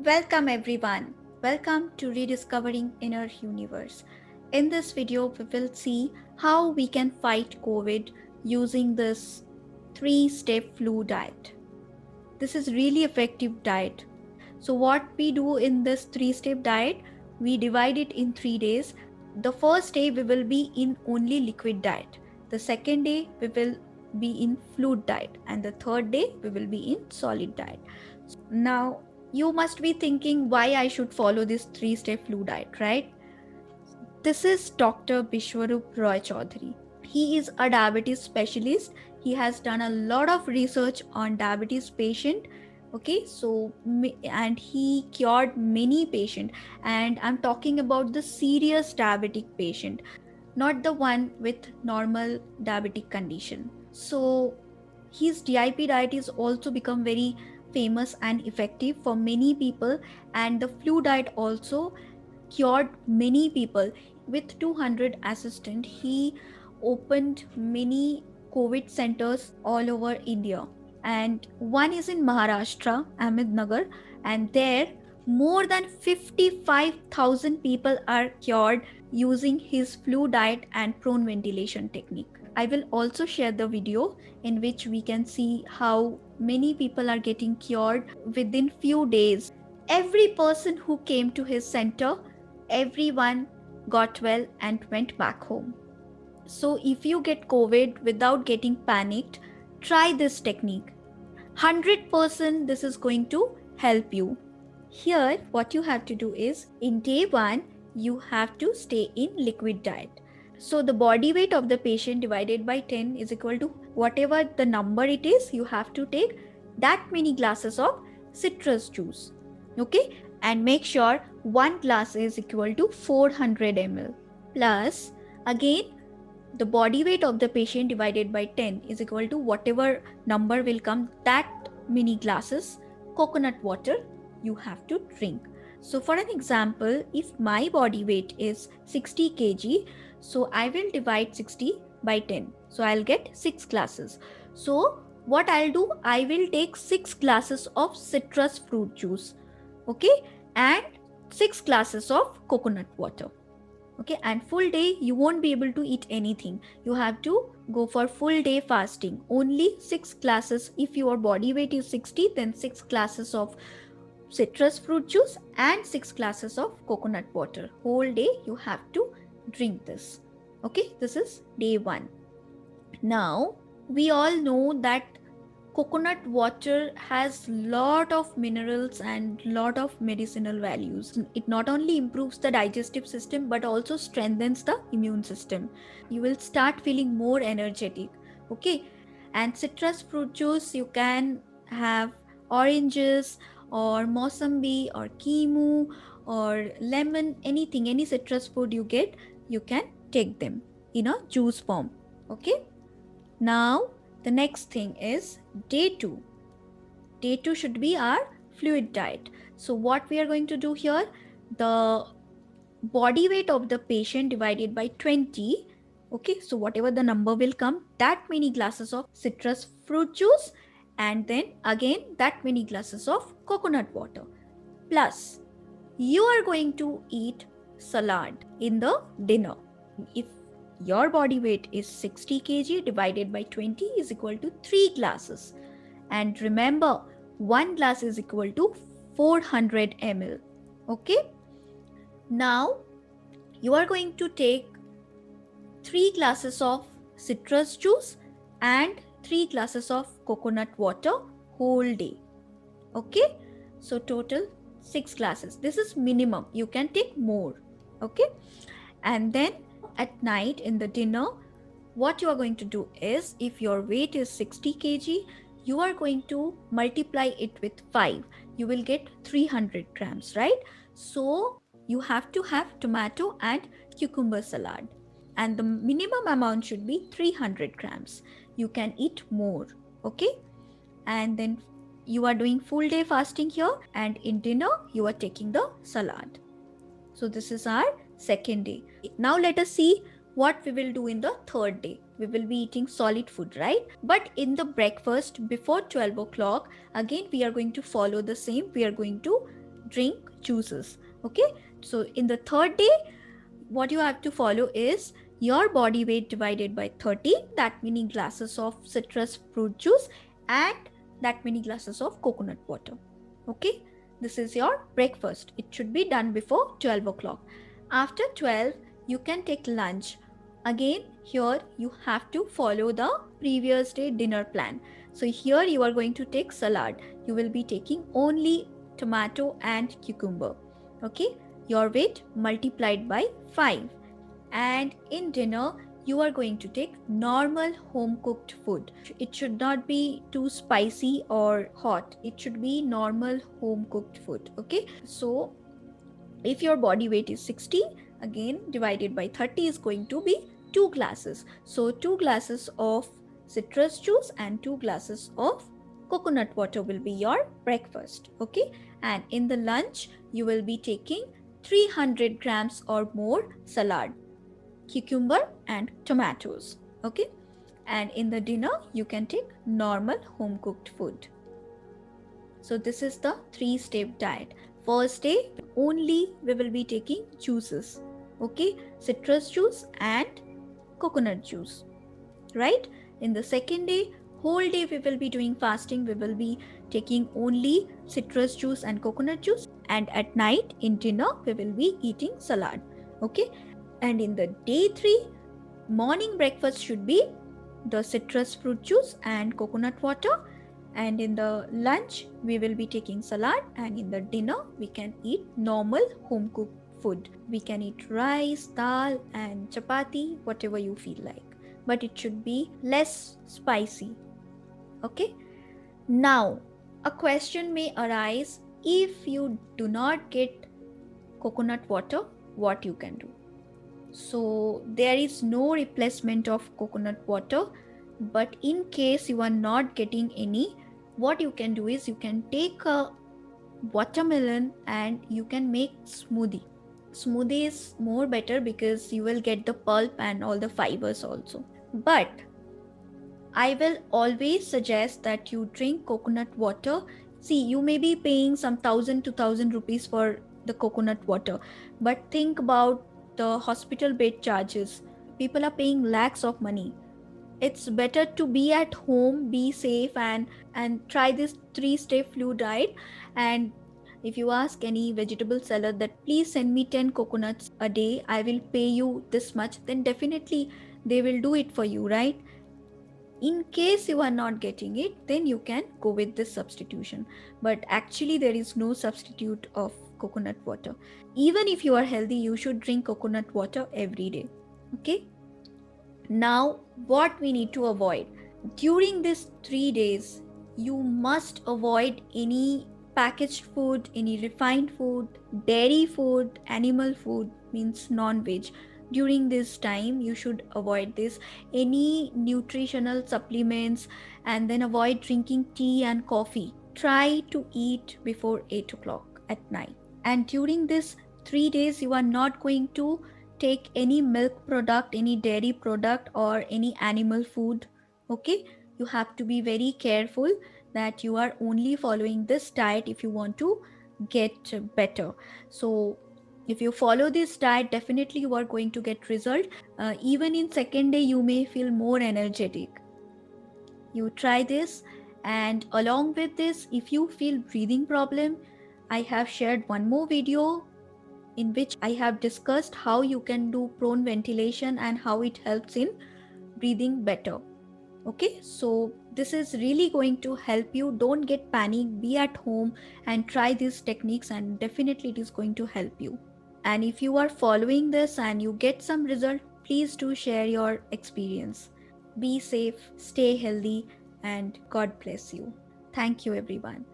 Welcome everyone. Welcome to Rediscovering Inner Universe. In this video, we will see how we can fight COVID using this 3-step flu diet. This is really effective diet. So what we do in this 3-step diet, we divide it in 3 days. The first day we will be in only liquid diet. The second day we will be in fluid diet, and the third day we will be in solid diet. Now you must be thinking why I should follow this 3-step flu diet, right? This is Dr. Bishwarup Roy Chaudhary. He is a diabetes specialist. He has done a lot of research on diabetes patient. Okay, so and he cured many patient, and I'm talking about the serious diabetic patient, not the one with normal diabetic condition. So his DIP diet is also become very famous and effective for many people, and the flu diet also cured many people. With 200 assistant, he opened many COVID centers all over India, and one is in Maharashtra, Ahmednagar, and there more than 55,000 people are cured using his flu diet and prone ventilation technique. I will also share the video in which we can see how many people are getting cured within few days. Every person who came to his center, everyone got well and went back home. So if you get COVID without getting panicked, try this technique. 100% this is going to help you. Here what you have to do is, in day 1 you have to stay in liquid diet. So the body weight of the patient divided by 10 is equal to whatever the number it is, you have to take that many glasses of citrus juice. Okay, and make sure one glass is equal to 400 ml. Plus, again, the body weight of the patient divided by 10 is equal to whatever number will come, that many glasses coconut water you have to drink. So for an example, if my body weight is 60 kg, so I will divide 60 by 10. So I'll get 6 glasses. So what I'll do, I will take 6 glasses of citrus fruit juice, okay, and 6 glasses of coconut water. Okay, and full day you won't be able to eat anything. You have to go for full day fasting. Only 6 glasses. If your body weight is 60, then 6 glasses of citrus fruit juice and 6 glasses of coconut water. Whole day you have to drink this. Okay, this is day 1. Now we all know that coconut water has lot of minerals and lot of medicinal values. It not only improves the digestive system but also strengthens the immune system. You will start feeling more energetic. Okay, and citrus fruit juice, you can have oranges or mosambi or kimu or lemon, anything, any citrus fruit you get, you can take them in a juice form. Okay, now the next thing is day 2. Day 2 should be our fluid diet. So what we are going to do here, the body weight of the patient divided by 20. Okay, so whatever the number will come, that many glasses of citrus fruit juice, and then again that many glasses of coconut water. Plus, you are going to eat salad in the dinner. If your body weight is 60 kg, divided by 20 is equal to 3 glasses. And remember, 1 glass is equal to 400 ml. Okay? Now, you are going to take 3 glasses of citrus juice and 3 glasses of coconut water whole day. Okay? So total 6 glasses. This is minimum. You can take more. Okay? And then at night in the dinner, what you are going to do is, if your weight is 60 kg, you are going to multiply it with 5. You will get 300 grams, right? So you have to have tomato and cucumber salad, and the minimum amount should be 300 grams. You can eat more. Okay, and then you are doing full day fasting here, and in dinner you are taking the salad. So this is our second day. Now let us see what we will do in the third day. We will be eating solid food, right? But in the breakfast before 12 o'clock, again we are going to follow the same. We are going to drink juices. Okay, so in the third day, what you have to follow is your body weight divided by 30, that many glasses of citrus fruit juice and that many glasses of coconut water. Okay, this is your breakfast. It should be done before 12 o'clock. After 12, you can take lunch. Again, here you have to follow the previous day dinner plan. So here you are going to take salad. You will be taking only tomato and cucumber. Okay, your weight multiplied by 5. And in dinner, you are going to take normal home cooked food. It should not be too spicy or hot. It should be normal home cooked food. Okay, so if your body weight is 60, again divided by 30 is going to be 2 glasses. So 2 glasses of citrus juice and 2 glasses of coconut water will be your breakfast. Okay, and in the lunch you will be taking 300 grams or more salad, cucumber and tomatoes. Okay, and in the dinner you can take normal home cooked food. So this is the 3-step diet. First day only we will be taking juices. Okay, citrus juice and coconut juice, right? In the second day, whole day we will be doing fasting. We will be taking only citrus juice and coconut juice, and at night in dinner we will be eating salad. Okay, and in the day 3, morning breakfast should be the citrus fruit juice and coconut water, and in the lunch we will be taking salad, and in the dinner we can eat normal home cooked food. We can eat rice, dal and chapati, whatever you feel like, but it should be less spicy. Okay, now a question may arise: if you do not get coconut water, what you can do? So there is no replacement of coconut water, but in case you are not getting any, what you can do is you can take a watermelon and you can make smoothie. Smoothie is more better because you will get the pulp and all the fibers also. But I will always suggest that you drink coconut water. See, you may be paying some 1,000 to 2,000 rupees for the coconut water, but think about the hospital bed charges. People are paying lakhs of money. It's better to be at home, be safe, and try this 3-step flu diet. And if you ask any vegetable seller that please send me 10 coconuts a day, I will pay you this much, then definitely they will do it for you, right? In case you are not getting it, then you can go with this substitution, but actually there is no substitute of coconut water. Even if you are healthy, you should drink coconut water every day. Okay, now what we need to avoid during these 3 days: you must avoid any packaged food, any refined food, dairy food, animal food, means non-veg. During this time you should avoid this, any nutritional supplements, and then avoid drinking tea and coffee. Try to eat before 8 o'clock at night. And during this 3 days you are not going to take any milk product, any dairy product or any animal food. Okay, you have to be very careful that you are only following this diet if you want to get better. So if you follow this diet, definitely you are going to get result. Even in second day you may feel more energetic. You try this, and along with this, if you feel breathing problem, I have shared one more video in which I have discussed how you can do prone ventilation and how it helps in breathing better. Okay, so this is really going to help you. Don't get panic, be at home and try these techniques, and definitely it is going to help you. And if you are following this and you get some result, please do share your experience. Be safe, stay healthy, and God bless you. Thank you, everyone.